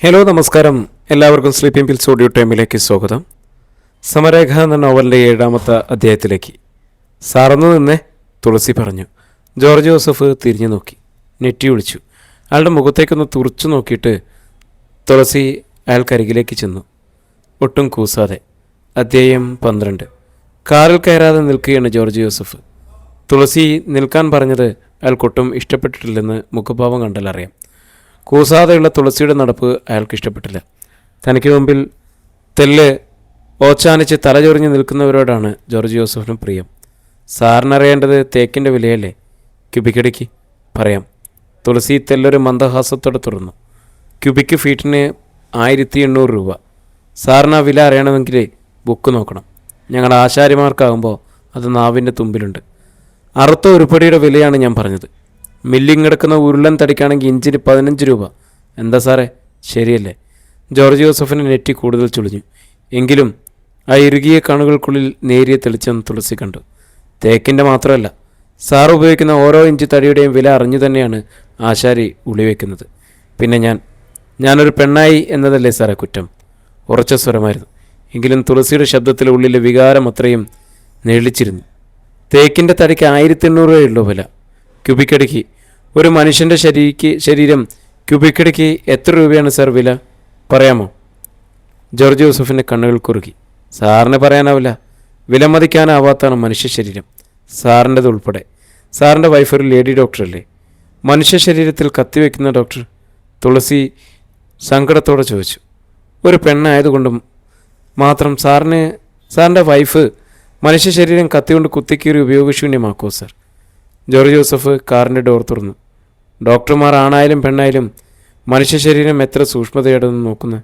Hello നമസ്കാരം, എല്ലാവർക്കും sleeping pills audio ടൈമിലേക്ക് സ്വാഗതം. സമരേഖ എന്ന നോവലിൻ്റെ 7ാമത്തെ അധ്യായത്തിലേക്ക്. സാറന്നു നിന്നേ, തുളസി പറഞ്ഞു. ജോർജ് ജോസഫ് തിരിഞ്ഞു നോക്കി, നെറ്റി വിളിച്ചു. അയാളുടെ മുഖത്തേക്കൊന്ന് തുറച്ചു നോക്കിയിട്ട് തുളസി അയാൾക്കരികിലേക്ക് ചെന്നു, ഒട്ടും കൂസാതെ. അധ്യായം 12. കാറിൽ കയറാതെ നിൽക്കുകയാണ് ജോർജ് ജോസഫ്. തുളസി നിൽക്കാൻ പറഞ്ഞത് അയാൾക്കൊട്ടും ഇഷ്ടപ്പെട്ടിട്ടില്ലെന്ന് മുഖഭാവം കണ്ടാലറിയാം. കൂസാതെയുള്ള തുളസിയുടെ നടപ്പ് അയാൾക്ക് ഇഷ്ടപ്പെട്ടില്ല. തനിക്ക് മുമ്പിൽ തെല്ല് ഓച്ചാനിച്ച് തലചൊറിഞ്ഞ് നിൽക്കുന്നവരോടാണ് ജോർജ് ജോസഫിന് പ്രിയം. സാറിനറിയേണ്ടത് തേക്കിൻ്റെ വിലയല്ലേ? ക്യൂബിക്കടിക്ക് പറയാം. തുളസി തെല്ലൊരു മന്ദഹാസത്തോടെ തുറന്നു. ക്യൂബിക്ക് ഫീറ്റിന് 1800 രൂപ. സാറിന് ആ വില അറിയണമെങ്കിൽ ബുക്ക് നോക്കണം. ഞങ്ങൾ ആശാരിമാർക്കാകുമ്പോൾ അത് നാവിൻ്റെ തുമ്പിലുണ്ട്. അറുത്ത ഉരുപ്പടിയുടെ വിലയാണ് ഞാൻ പറഞ്ഞത്. മില്ലിങ് കിടക്കുന്ന ഉരുളൻ തടിക്കാണെങ്കിൽ ഇഞ്ചിന് 15 രൂപ. എന്താ സാറേ, ശരിയല്ലേ? ജോർജ് ജോസഫിന് നെറ്റി കൂടുതൽ ചുളിഞ്ഞു. എങ്കിലും ആ ഇറുകിയ കണ്ണുകൾക്കുള്ളിൽ നേരിയ തെളിച്ചം തുളസി കണ്ടു. തേക്കിൻ്റെ മാത്രമല്ല, സാർ ഉപയോഗിക്കുന്ന ഓരോ ഇഞ്ച് തടിയുടെയും വില അറിഞ്ഞു തന്നെയാണ് ആശാരി ഉളിവെക്കുന്നത്. പിന്നെ ഞാനൊരു പെണ്ണായി എന്നതല്ലേ സാറേ കുറ്റം? ഉറച്ച സ്വരമായിരുന്നു. എങ്കിലും തുളസിയുടെ ശബ്ദത്തിലെ ഉള്ളിലെ വികാരം അത്രയും നെളിച്ചിരുന്നു. തേക്കിൻ്റെ തടിക്ക് 1800 രൂപയുള്ളൂ വില. ക്യൂബിക്കടിക്ക് ഒരു മനുഷ്യൻ്റെ ശരീരം ക്യൂബിക്കടിക്ക് എത്ര രൂപയാണ് സാർ വില? പറയാമോ? ജോർജ് ജോസഫിൻ്റെ കണ്ണുകൾ കുറുകി. സാറിന് പറയാനാവില്ല. വിലമതിക്കാനാവാത്താണ് മനുഷ്യ ശരീരം, സാറിൻ്റെത് ഉൾപ്പെടെ. സാറിൻ്റെ വൈഫ് ഒരു ലേഡി ഡോക്ടറല്ലേ? മനുഷ്യ ശരീരത്തിൽ കത്തിവെക്കുന്ന ഡോക്ടർ? സങ്കടത്തോടെ ചോദിച്ചു. ഒരു പെണ്ണായതുകൊണ്ടും മാത്രം സാറിൻ്റെ വൈഫ് മനുഷ്യ ശരീരം കത്തികൊണ്ട് കുത്തിക്കീറി ഉപയോഗശൂന്യമാക്കുമോ സാർ? ജോർജ് ജോസഫ് കാറിൻ്റെ ഡോർ തുറന്നു. ഡോക്ടർമാർ ആണായാലും പെണ്ണായാലും മനുഷ്യ ശരീരം എത്ര സൂക്ഷ്മതയോടെന്ന് നോക്കുന്നു,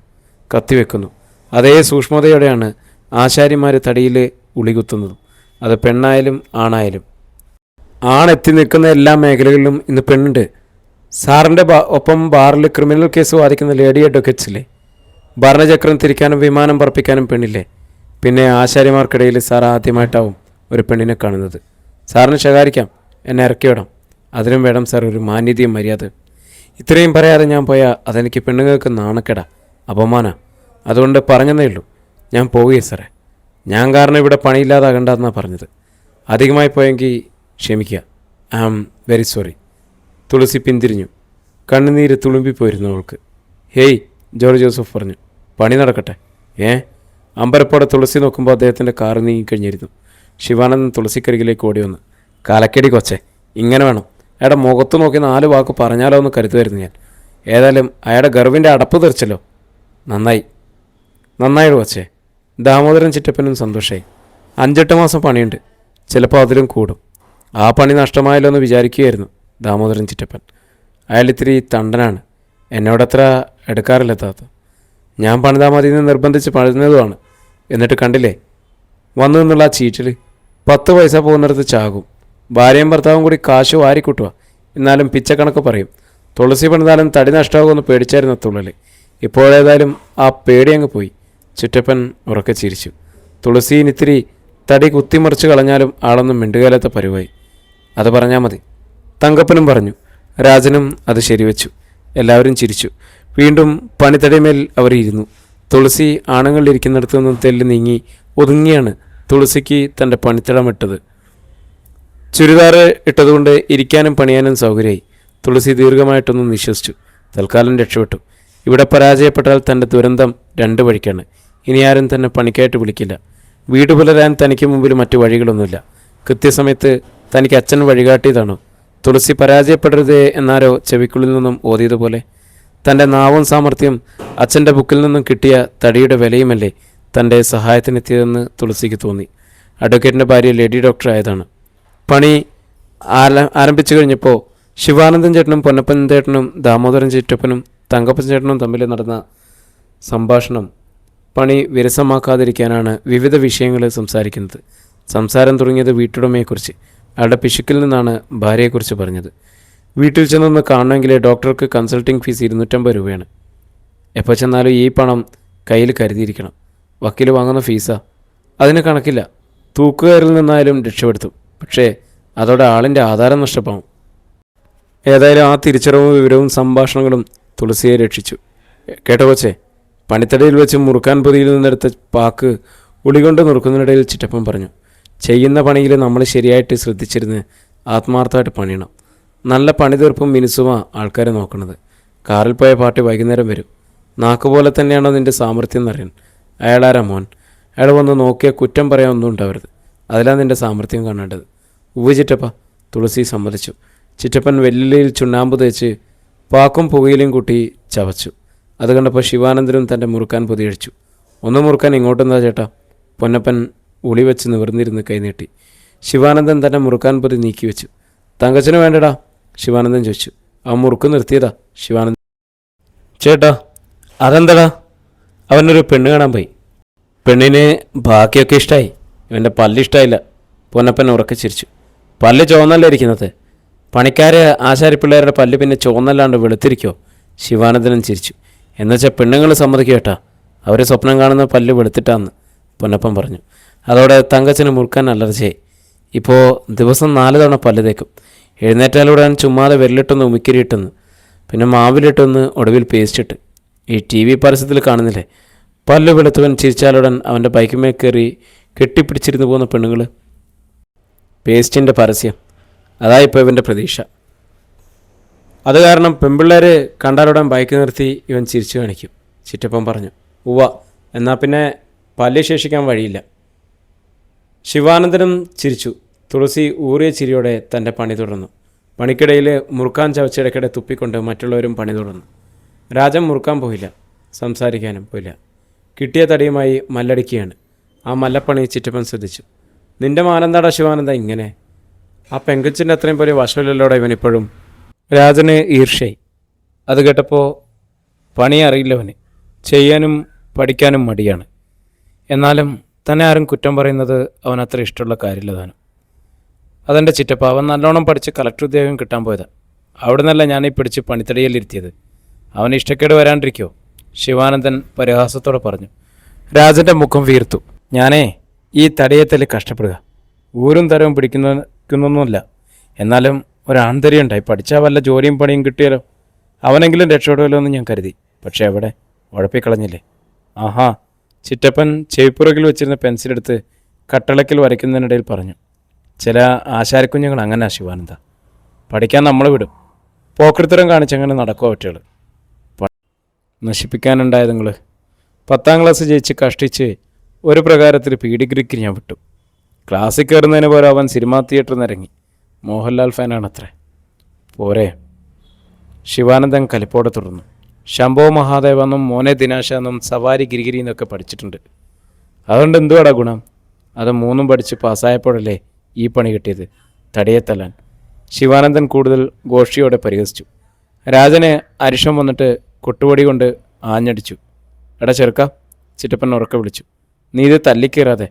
കത്തിവെക്കുന്നു. അതേ സൂക്ഷ്മതയോടെയാണ് ആശാരിമാർ തടിയിൽ ഉളികുത്തുന്നതും. അത് പെണ്ണായാലും ആണായാലും. ആണെത്തി നിൽക്കുന്ന എല്ലാ മേഖലകളിലും ഇന്ന് പെണ്ണുണ്ട്. സാറിൻ്റെ ഒപ്പം ബാറിൽ ക്രിമിനൽ കേസ് വാദിക്കുന്ന ലേഡി അഡ്വക്കേറ്റ്സില്ലേ? ഭരണചക്രം തിരിക്കാനും വിമാനം പറപ്പിക്കാനും പെണ്ണില്ലേ? പിന്നെ ആശാരിമാർക്കിടയിൽ സാർ ആദ്യമായിട്ടാവും ഒരു പെണ്ണിനെ കാണുന്നത്. സാറിന് ശകാരിക്കാം, എന്നെ ഇറക്കിവിടാം. അതിനും വേണം സാർ ഒരു മാന്യതയും മര്യാദ. ഇത്രയും പറയാതെ ഞാൻ പോയാൽ അതെനിക്ക് പെണ്ണുങ്ങൾക്ക് നാണക്കേടാ, അപമാന. അതുകൊണ്ട് പറഞ്ഞതേ ഉള്ളൂ. ഞാൻ പോവുകയെ സാറേ. ഞാൻ കാരണം ഇവിടെ പണിയില്ലാതാകണ്ടെന്നാണ് പറഞ്ഞത്. അധികമായി പോയെങ്കിൽ ക്ഷമിക്കുക. I am very sorry. Thulasi പിന്തിരിഞ്ഞു. കണ്ണുനീര് തുളുമ്പിപ്പോയിരുന്നു അവൾക്ക്. ഹേയ്, ജോർജ് ജോസഫ് പറഞ്ഞു. പണി നടക്കട്ടെ. അമ്പരപ്പോടെ തുളസി നോക്കുമ്പോൾ അദ്ദേഹത്തിൻ്റെ കാറ് നീങ്ങിക്കഴിഞ്ഞിരുന്നു. ശിവാനന്ദൻ തുളസിക്കരികിലേക്ക് ഓടി വന്നു. കലക്കടി കൊച്ചേ, ഇങ്ങനെ വേണം. അയാളുടെ മുഖത്ത് നോക്കി 4 വാക്ക് പറഞ്ഞാലോ എന്ന് കരുതുമായിരുന്നു ഞാൻ. ഏതായാലും അയാളുടെ ഗർവിൻ്റെ അടപ്പ് തെറിച്ചല്ലോ. നന്നായി കൊച്ചേ. ദാമോദരൻ ചിറ്റപ്പനും സന്തോഷമായി. 5-8 മാസം പണിയുണ്ട്, ചിലപ്പോൾ അതിലും കൂടും. ആ പണി നഷ്ടമായല്ലോ എന്ന് വിചാരിക്കുകയായിരുന്നു ദാമോദരൻ ചിറ്റപ്പൻ. അയാൾ ഇത്തിരി തണ്ടനാണ്. എന്നോടത്ര എടുക്കാറില്ല താത്ത. ഞാൻ പണിതാ മതി എന്ന് നിർബന്ധിച്ച് പണിതുമാണ്. എന്നിട്ട് കണ്ടില്ലേ വന്നു എന്നുള്ള ആ ചീറ്റിൽ. 10 പൈസ പോകുന്നിടത്ത് ചാകും. ഭാര്യയും ഭർത്താവും കൂടി കാശ് വാരിക്കൂട്ടുക. എന്നാലും പിച്ചക്കണക്ക് പറയും. തുളസി പണിതാലും തടി നഷ്ടമാകുമെന്ന് പേടിച്ചായിരുന്ന തുള്ളൽ. ഇപ്പോഴേതായാലും ആ പേടി അങ്ങ് പോയി. ചുറ്റപ്പൻ ഉറക്കെ ചിരിച്ചു. തുളസീനിത്തിരി തടി കുത്തിമറിച്ച് കളഞ്ഞാലും ആളൊന്നും മിണ്ടുകാലത്തെ പരുവായി. അത് പറഞ്ഞാൽ മതി. തങ്കപ്പനും പറഞ്ഞു. രാജനും അത് ശരിവെച്ചു. എല്ലാവരും ചിരിച്ചു. വീണ്ടും പണിത്തടിമേൽ അവർ ഇരുന്നു. തുളസി ആണുങ്ങളിരിക്കുന്നിടത്തു നിന്നും തെല്ല് നീങ്ങി ഒതുങ്ങിയാണ് തുളസിക്ക് തൻ്റെ പണിത്തടമിട്ടത്. ചുരിദാർ ഇട്ടതുകൊണ്ട് ഇരിക്കാനും പണിയാനും സൗകര്യമായി. തുളസി ദീർഘമായിട്ടൊന്നും നിശ്വസിച്ചു. തൽക്കാലം രക്ഷപ്പെട്ടു. ഇവിടെ പരാജയപ്പെട്ടാൽ തൻ്റെ ദുരന്തം 2 വഴിക്കാണ്. ഇനി ആരും തന്നെ പണിക്കായിട്ട് വിളിക്കില്ല. വീട് പുലരാൻ തനിക്ക് മുമ്പിൽ മറ്റു വഴികളൊന്നുമില്ല. കൃത്യസമയത്ത് തനിക്ക് അച്ഛൻ വഴികാട്ടിയതാണോ? തുളസി പരാജയപ്പെടരുതേ എന്നാരോ ചെവിക്കുള്ളിൽ നിന്നും ഓതിയതുപോലെ. തൻ്റെ നാവും സാമർഥ്യം അച്ഛൻ്റെ ബുക്കിൽ നിന്നും കിട്ടിയ തടിയുടെ വിലയുമല്ലേ തൻ്റെ സഹായത്തിനെത്തിയതെന്ന് തുളസിക്ക് തോന്നി. അഡ്വക്കേറ്റിൻ്റെ ഭാര്യ ലേഡി ഡോക്ടർ ആയതാണ്. പണി ആരംഭിച്ചു കഴിഞ്ഞപ്പോൾ ശിവാനന്ദൻ ചേട്ടനും പൊന്നപ്പൻ ചേട്ടനും ദാമോദരൻ ചിറ്റപ്പനും തങ്കപ്പൻ ചേട്ടനും തമ്മിൽ നടന്ന സംഭാഷണം പണി വിരസമാക്കാതിരിക്കാനാണ് വിവിധ വിഷയങ്ങൾ സംസാരിക്കുന്നത്. സംസാരം തുടങ്ങിയത് വീട്ടുടമയെക്കുറിച്ച്. അയാളുടെ പിശുക്കിൽ നിന്നാണ് ഭാര്യയെക്കുറിച്ച് പറഞ്ഞത്. വീട്ടിൽ ചെന്നൊന്ന് കാണണമെങ്കിൽ ഡോക്ടർക്ക് കൺസൾട്ടിങ് ഫീസ് 250 രൂപയാണ്. എപ്പോൾ ചെന്നാലും ഈ പണം കയ്യിൽ കരുതിയിരിക്കണം. വക്കീൽ വാങ്ങുന്ന ഫീസാ. അതിന് കണക്കില്ല. തൂക്കുകയറിൽ നിന്നായാലും രക്ഷപ്പെടുത്തും. പക്ഷേ അതോടെ ആളിൻ്റെ ആധാരം നഷ്ടപ്പാവും. ഏതായാലും ആ തിരിച്ചറിവും വിവരവും സംഭാഷണങ്ങളും തുളസിയെ രക്ഷിച്ചു. കേട്ടോ കൊച്ചേ, പണിത്തടയിൽ വെച്ച് മുറുക്കാൻ പൊതിയിൽ നിന്നെടുത്ത പാക്ക് ഉളി കൊണ്ട് നുറുക്കുന്നതിനിടയിൽ ചിറ്റപ്പൻ പറഞ്ഞു, ചെയ്യുന്ന പണിയിൽ നമ്മൾ ശരിയായിട്ട് ശ്രദ്ധിച്ചിരുന്ന് ആത്മാർത്ഥമായിട്ട് പണിയണം. നല്ല പണി തീർപ്പും മിനുസുമാ ആൾക്കാരെ നോക്കണത്. കാറിൽ പോയ പാർട്ടി വൈകുന്നേരം വരും. നാക്കുപോലെ തന്നെയാണോ നിൻ്റെ സാമർഥ്യം എന്നറിയാൻ. അയാളാരാ മോൻ? അയാൾ വന്ന് നോക്കിയാൽ കുറ്റം പറയാൻ ഒന്നും ഉണ്ടാവരുത്. അതിലാണ് നിൻ്റെ സാമർഥ്യം കാണേണ്ടത്. ഉവ്വ് ചിറ്റപ്പ, തുളസി സമ്മതിച്ചു. ചിറ്റപ്പൻ വെല്ലുള്ളിയിൽ ചുണ്ണാമ്പ് തേച്ച് പാക്കും പുകയിലും കൂട്ടി ചവച്ചു. അത് കണ്ടപ്പോൾ ശിവാനന്ദനും തൻ്റെ മുറുക്കാൻ പൊതിയഴിച്ചു. ഒന്ന് മുറുക്കാൻ ഇങ്ങോട്ടെന്താ ചേട്ടാ? പൊന്നപ്പൻ ഉളി വെച്ച് നിവർന്നിരുന്ന് കൈനീട്ടി. ശിവാനന്ദൻ തൻ്റെ മുറുക്കാൻ പൊതി നീക്കി വെച്ചു. തങ്കച്ചന് വേണ്ടടാ? ശിവാനന്ദൻ ചോദിച്ചു. ആ മുറുക്ക് നിർത്തിയതാ ശിവാനന്ദൻ. ചേട്ടാ അതെന്താടാ? അവനൊരു പെണ്ണ് കാണാൻ പോയി. പെണ്ണിന് ബാക്കിയൊക്കെ ഇഷ്ടമായി, ഇവൻ്റെ പല്ലിഷ്ടമായില്ല. പൊന്നപ്പൻ ഉറക്കെ ചിരിച്ചു. പല്ല് ചുവന്നല്ല ഇരിക്കുന്നത്. പണിക്കാരെ ആശാരിപ്പിള്ളേരുടെ പല്ല് പിന്നെ ചുവന്നല്ലാണ്ട് വെളുത്തിരിക്കോ? ശിവാനന്ദനും ചിരിച്ചു. എന്നുവെച്ചാൽ പെണ്ണുങ്ങൾ സമ്മതിക്കും കേട്ടാ, അവർ സ്വപ്നം കാണുന്ന പല്ല് വെളുത്തിട്ടാന്ന് പൊന്നപ്പൻ പറഞ്ഞു. അതോടെ തങ്കച്ചന് മുറുക്കാൻ അലർച്ചയായി. ഇപ്പോൾ ദിവസം 4 തവണ പല്ല് തേക്കും. എഴുന്നേറ്റാലുടൻ ചുമ്മാതെ വിരലിട്ടൊന്ന് ഉമിക്കരിയിട്ടെന്ന്, പിന്നെ മാവിലിട്ടൊന്ന് ഒടുവിൽ പേസ്റ്റിട്ട്. ഈ TV പരസ്യത്തിൽ കാണുന്നില്ലേ, പല്ല് വെളുത്തവൻ ചിരിച്ചാലുടൻ അവൻ്റെ ബൈക്കുമേ കയറി കെട്ടിപ്പിടിച്ചിരുന്നു പോകുന്ന പെണ്ണുങ്ങൾ. പേസ്റ്റിൻ്റെ പരസ്യം അതായിപ്പോൾ ഇവൻ്റെ പ്രതീക്ഷ. അത് കാരണം പെൺപിള്ളേർ കണ്ടാലുടൻ ബൈക്ക് നിർത്തി ഇവൻ ചിരിച്ചു കാണിക്കും. ചിറ്റപ്പൻ പറഞ്ഞു. ഉവ്വ, എന്നാൽ പിന്നെ പല്ല് ശേഷിക്കാൻ വഴിയില്ല. ശിവാനന്ദനും ചിരിച്ചു. തുളസി ഊറിയ ചിരിയോടെ തൻ്റെ പണി തുടർന്നു. പണിക്കിടയിൽ മുറുക്കാൻ ചവച്ചിടയ്ക്കിടെ തുപ്പിക്കൊണ്ട് മറ്റുള്ളവരും പണി തുടർന്നു. രാജൻ മുറുക്കാൻ പോയില്ല, സംസാരിക്കാനും പോയില്ല. കിട്ടിയ തടിയുമായി മല്ലടിക്കുകയാണ്. ആ മല്ലപ്പണി ചിറ്റപ്പൻ ശ്രദ്ധിച്ചു. നിൻ്റെ മാനന്താടാ ശിവാനന്ദ ഇങ്ങനെ? ആ പെങ്കച്ചിൻ്റെ അത്രയും പോലെ വശമില്ലല്ലോടെ ഇവനിപ്പോഴും. രാജന് ഈർഷ്യായി. അത് കേട്ടപ്പോൾ പണി അറിയില്ലവന്, ചെയ്യാനും പഠിക്കാനും മടിയാണ്. എന്നാലും തന്നെ ആരും കുറ്റം പറയുന്നത് അവൻ അത്ര ഇഷ്ടമുള്ള കാര്യമില്ല താനും. അതെൻ്റെ ചിറ്റപ്പ, അവൻ നല്ലോണം പഠിച്ച് കളക്ടർ ഉദ്യോഗം കിട്ടാൻ പോയതാ. അവിടെ നിന്നല്ല ഞാനീ പിടിച്ച് പണിത്തടിയിലിരുത്തിയത്. അവന് ഇഷ്ടക്കേട് വരാണ്ടിരിക്കോ? ശിവാനന്ദൻ പരിഹാസത്തോടെ പറഞ്ഞു. രാജൻ്റെ മുഖം വീർത്തു. ഞാനേ ഈ തടിയത്തല് കഷ്ടപ്പെടുക, ഊരും തരവും പിടിക്കുന്നൊന്നുമില്ല. എന്നാലും ഒരാന്തര്യം ഉണ്ടായി, പഠിച്ചാൽ വല്ല ജോലിയും പണിയും കിട്ടിയാലോ, അവനെങ്കിലും രക്ഷപ്പെടുമല്ലോ എന്ന് ഞാൻ കരുതി. പക്ഷേ എവിടെ, ഉഴപ്പിക്കളഞ്ഞില്ലേ. ആഹാ, ചിറ്റപ്പൻ ചെവിപ്പുറകിൽ വെച്ചിരുന്ന പെൻസിലെടുത്ത് കട്ടളക്കിൽ വരയ്ക്കുന്നതിനിടയിൽ പറഞ്ഞു. ചില ആശാരിക്കുഞ്ഞുങ്ങൾ അങ്ങനെ ശിവാനന്ദ, പഠിക്കാൻ നമ്മളെ വിടും, പോക്കൃത്തരം കാണിച്ചങ്ങനെ നടക്കുക ഒറ്റകൾ. നശിപ്പിക്കാനുണ്ടായത് നിങ്ങൾ. 10ാം ക്ലാസ് ജയിച്ച് കഷ്ടിച്ച് ഒരു പ്രകാരത്തിൽ പീഡിഗ്രിക്ക് ഞാൻ വിട്ടു. ക്ലാസ്സിൽ കയറുന്നതിന് പോലെ അവൻ സിനിമാ തിയേറ്ററിൽ നിന്ന് ഇറങ്ങി. മോഹൻലാൽ ഫാനാണത്രേ. പോരെ? ശിവാനന്ദൻ കലിപ്പോടെ തുടർന്നു. ശംഭോ മഹാദേവെന്നും മോനെ ദിനാശ എന്നും സവാരി ഗിരിഗിരി എന്നൊക്കെ പഠിച്ചിട്ടുണ്ട്. അതുകൊണ്ട് എന്തുവാടാ ഗുണം? അത് 3ഉം പഠിച്ച് പാസ്സായപ്പോഴല്ലേ ഈ പണി കിട്ടിയത്, തടിയെത്തല്ലാൻ. ശിവാനന്ദൻ കൂടുതൽ ഘോഷിയോടെ പരിഹസിച്ചു. രാജന് അരിശം വന്നിട്ട് കൊട്ടുപൊടി കൊണ്ട് ആഞ്ഞടിച്ചു. എടാ ചെറുക്ക, ചിറ്റപ്പൻ ഉറക്കെ വിളിച്ചു. നീ ഇത് തല്ലിക്കീറാതെ,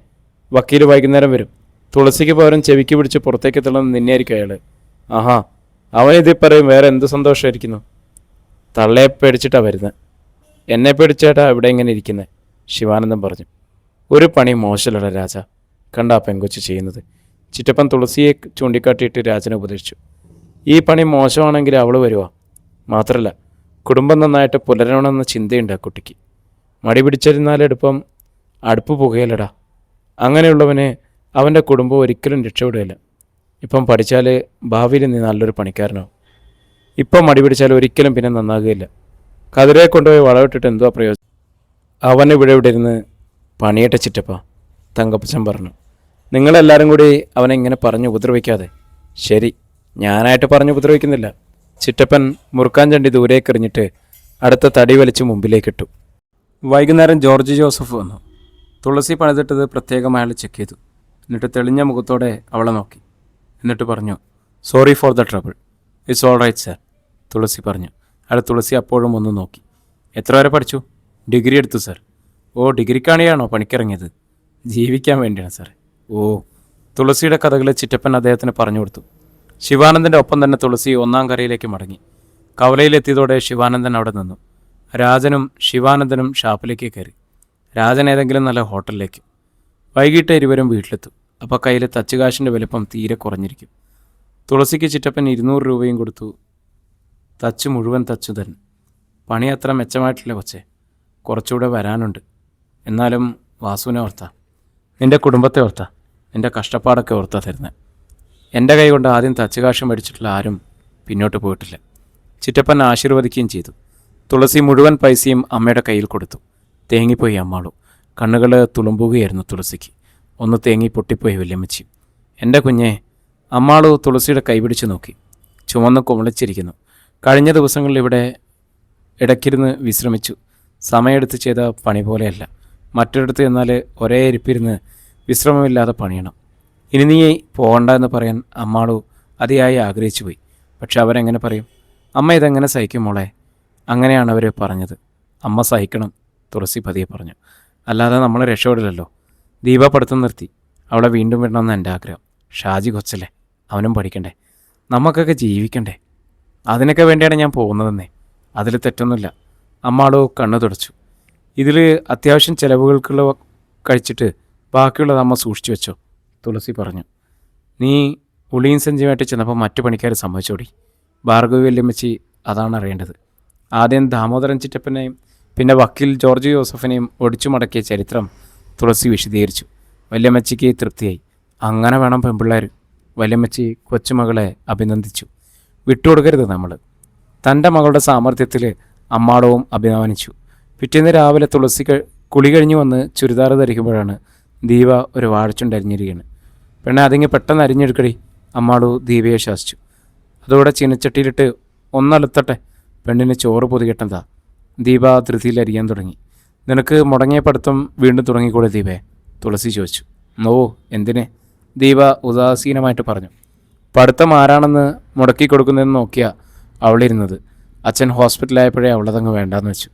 വക്കീൽ വൈകുന്നേരം വരും. തുളസിക്ക് പകരം ചെവിക്ക് പിടിച്ച് പുറത്തേക്ക് തള്ളുന്ന നിന്നെയായിരിക്കും അയാൾ. ആഹാ, അവനിതിൽ പറയും വേറെ എന്ത് സന്തോഷമായിരിക്കുന്നു. തള്ളയെ പേടിച്ചിട്ടാണ് വരുന്നത്. എന്നെ പേടിച്ചേട്ടാ ഇവിടെ ഇങ്ങനെ ഇരിക്കുന്നത്, ശിവാനന്ദൻ പറഞ്ഞു. ഒരു പണി മോശമല്ലട രാജ, കണ്ട ആ പെങ്കൊച്ച് ചെയ്യുന്നത്. ചിറ്റപ്പൻ തുളസിയെ ചൂണ്ടിക്കാട്ടിയിട്ട് രാജനെ ഉപദേശിച്ചു. ഈ പണി മോശമാണെങ്കിൽ അവൾ വരുവാ. മാത്രമല്ല കുടുംബം നന്നായിട്ട് പുലരണമെന്ന ചിന്തയുണ്ട് ആ കുട്ടിക്ക്. മടി പിടിച്ചിരുന്നാലെടുപ്പം അടുപ്പ് പുകയല്ലടാ. അങ്ങനെയുള്ളവനെ അവൻ്റെ കുടുംബം ഒരിക്കലും രക്ഷപ്പെടുകയില്ല. ഇപ്പം പഠിച്ചാൽ ഭാവിയിൽ നീ നല്ലൊരു പണിക്കാരനാവും. ഇപ്പം മടി പിടിച്ചാൽ ഒരിക്കലും പിന്നെ നന്നാകുകയില്ല. കതിരെ കൊണ്ടുപോയി വളവിട്ടിട്ട് എന്തുവാ പ്രയോജനം? അവൻ ഇവിടെ ഇരുന്ന് പണിയേട്ട ചിറ്റപ്പ, തങ്കപ്പച്ചൻ പറഞ്ഞു. നിങ്ങളെല്ലാവരും കൂടി അവനെ ഇങ്ങനെ പറഞ്ഞ് ഉപദ്രവിക്കാതെ. ശരി, ഞാനായിട്ട് പറഞ്ഞ് ഉപദ്രവിക്കുന്നില്ല. ചിറ്റപ്പൻ മുറുക്കാൻ ചണ്ടി ദൂരേക്ക് എറിഞ്ഞിട്ട് അടുത്ത തടി വലിച്ച് മുമ്പിലേക്കിട്ടു. വൈകുന്നേരം ജോർജ് ജോസഫ് വന്നു. തുളസി പണിതിട്ടത് പ്രത്യേകം അയാൾ ചെക്ക് ചെയ്തു. എന്നിട്ട് തെളിഞ്ഞ മുഖത്തോടെ അവളെ നോക്കി. എന്നിട്ട് പറഞ്ഞു, sorry for the trouble, it's all right sir. Thulasi പറഞ്ഞു. അയാൾ തുളസി അപ്പോഴും ഒന്ന് നോക്കി. എത്ര വരെ പഠിച്ചു? ഡിഗ്രി എടുത്തു സാർ. ഓ, ഡിഗ്രിക്കാണിയാണോ പണിക്കിറങ്ങിയത്? ജീവിക്കാൻ വേണ്ടിയാണ് സാർ. ഓ. തുളസിയുടെ കഥകൾ ചിറ്റപ്പൻ അദ്ദേഹത്തിന് പറഞ്ഞു കൊടുത്തു. ശിവാനന്ദൻ്റെ ഒപ്പം തന്നെ തുളസി 1ാം കരയിലേക്ക് മടങ്ങി. കവലയിലെത്തിയതോടെ ശിവാനന്ദൻ അവിടെ നിന്നു. രാജനും ശിവാനന്ദനും ഷാപ്പിലേക്ക് കയറി. രാജൻ ഏതെങ്കിലും നല്ല ഹോട്ടലിലേക്ക്. വൈകിട്ട് ഇരുവരും വീട്ടിലെത്തും. അപ്പോൾ കയ്യിൽ തച്ചുകാശിൻ്റെ വലുപ്പം തീരെ കുറഞ്ഞിരിക്കും. തുളസിക്ക് ചിറ്റപ്പൻ 200 രൂപയും കൊടുത്തു. തച്ച് മുഴുവൻ തച്ചു തന്നെ. പണി അത്ര മെച്ചമായിട്ടില്ല കൊച്ചേ, കുറച്ചുകൂടെ വരാനുണ്ട്. എന്നാലും വാസുവിനെ ഓർത്താ, നിൻ്റെ കുടുംബത്തെ ഓർത്താ, നിൻ്റെ കഷ്ടപ്പാടൊക്കെ ഓർത്താ തരുന്നത്. എൻ്റെ കൈ കൊണ്ട് ആദ്യം തച്ചുകാശം മേടിച്ചിട്ടുള്ള ആരും പിന്നോട്ട് പോയിട്ടില്ല. ചിറ്റപ്പൻ ആശീർവദിക്കുകയും ചെയ്തു. തുളസി മുഴുവൻ പൈസയും അമ്മയുടെ കയ്യിൽ കൊടുത്തു. തേങ്ങിപ്പോയി അമ്മാളു. കണ്ണുകൾ തുളുമ്പുകയായിരുന്നു തുളസിക്ക്. ഒന്ന് തേങ്ങി പൊട്ടിപ്പോയി വല്യമ്മച്ചി. എൻ്റെ കുഞ്ഞെ. അമ്മാളു തുളസിയുടെ കൈപിടിച്ച് നോക്കി. ചുമന്ന് കുമളിച്ചിരിക്കുന്നു. കഴിഞ്ഞ ദിവസങ്ങളിൽ ഇവിടെ ഇടയ്ക്കിരുന്ന് വിശ്രമിച്ചു. സമയമെടുത്ത് ചെയ്ത പണി പോലെയല്ല. മറ്റൊരിടത്ത് എന്നാൽ ഒരേ ഇരിപ്പിരുന്ന് വിശ്രമമില്ലാതെ പണിയണം. ഇനി നീ പോകണ്ട എന്ന് പറയാൻ അമ്മാളു അതിയായി ആഗ്രഹിച്ചു പോയി. പക്ഷെ അവരെങ്ങനെ പറയും? അമ്മ ഇതെങ്ങനെ സഹിക്കും മോളെ? അങ്ങനെയാണ് അവർ പറഞ്ഞത്. അമ്മ സഹിക്കണം, തുളസി പതിയെ പറഞ്ഞു. അല്ലാതെ നമ്മൾ രക്ഷപ്പെടില്ലല്ലോ. ദീപ പഠിത്തം നിർത്തി. അവളെ വീണ്ടും വിടണമെന്ന് എൻ്റെ ആഗ്രഹം. ഷാജി കൊച്ചല്ലേ, അവനും പഠിക്കണ്ടേ, നമുക്കൊക്കെ ജീവിക്കണ്ടേ. അതിനൊക്കെ വേണ്ടിയാണ് ഞാൻ പോകുന്നതെന്നേ. അതിൽ തെറ്റൊന്നുമില്ല. അമ്മാളോ കണ്ണു തുടച്ചു. ഇതിൽ അത്യാവശ്യം ചിലവുകൾക്കുള്ള കഴിച്ചിട്ട് ബാക്കിയുള്ളത് അമ്മ സൂക്ഷിച്ചു വെച്ചോ, തുളസി പറഞ്ഞു. നീ ഉളിയും സഞ്ജയുമായിട്ട് ചെന്നപ്പോൾ മറ്റു പണിക്കാർ സമ്മതിച്ചോടി. ഭാർഗവി വല്യമ്മച്ചി അതാണ് അറിയേണ്ടത്. ആദ്യം ദാമോദരൻ ചിറ്റപ്പനെയും പിന്നെ വക്കീൽ ജോർജ് ജോസഫിനെയും ഒടിച്ചു മടക്കിയ ചരിത്രം തുളസി വിശദീകരിച്ചു. വല്യമ്മച്ചിക്ക് തൃപ്തിയായി. അങ്ങനെ വേണം പെൺപിള്ളേർ. വല്യമ്മച്ചി കൊച്ചുമകളെ അഭിനന്ദിച്ചു. വിട്ടുകൊടുക്കരുത് നമ്മൾ. തൻ്റെ മകളുടെ സാമർഥ്യത്തിൽ അമ്മാടവും അഭിമാനിച്ചു. പിറ്റേന്ന് രാവിലെ തുളസി കുളി കഴിഞ്ഞു വന്ന് ചുരിദാർ ധരിക്കുമ്പോഴാണ് ദീപ ഒരു വാഴച്ചുണ്ടരിഞ്ഞിരിക്കുകയാണ്. പെണ്ണെ അതിങ്ങ് പെട്ടെന്ന് അരിഞ്ഞെടുക്കടി, അമ്മാടു ദീപയെ ശാസിച്ചു. അതോടെ ചീനച്ചട്ടിയിലിട്ട് ഒന്നലുത്തട്ടെ, പെണ്ണിന് ചോറ് പൊതികെട്ടതാ. ദീപ ധൃതിയിൽ അരിയാൻ തുടങ്ങി. നിനക്ക് മുടങ്ങിയ പഠിത്തം വീണ്ടും തുടങ്ങിക്കൂടെ ദീപേ? തുളസി ചോദിച്ചു. ഓ എന്തിനെ? ദീപ ഉദാസീനമായിട്ട് പറഞ്ഞു. പഠിത്തം ആരാണെന്ന് മുടക്കി കൊടുക്കുന്നതെന്ന് നോക്കിയാ അവളിരുന്നത്. അച്ഛൻ ഹോസ്പിറ്റലായപ്പോഴേ അവളതങ്ങ് വേണ്ടാന്ന് വെച്ചു,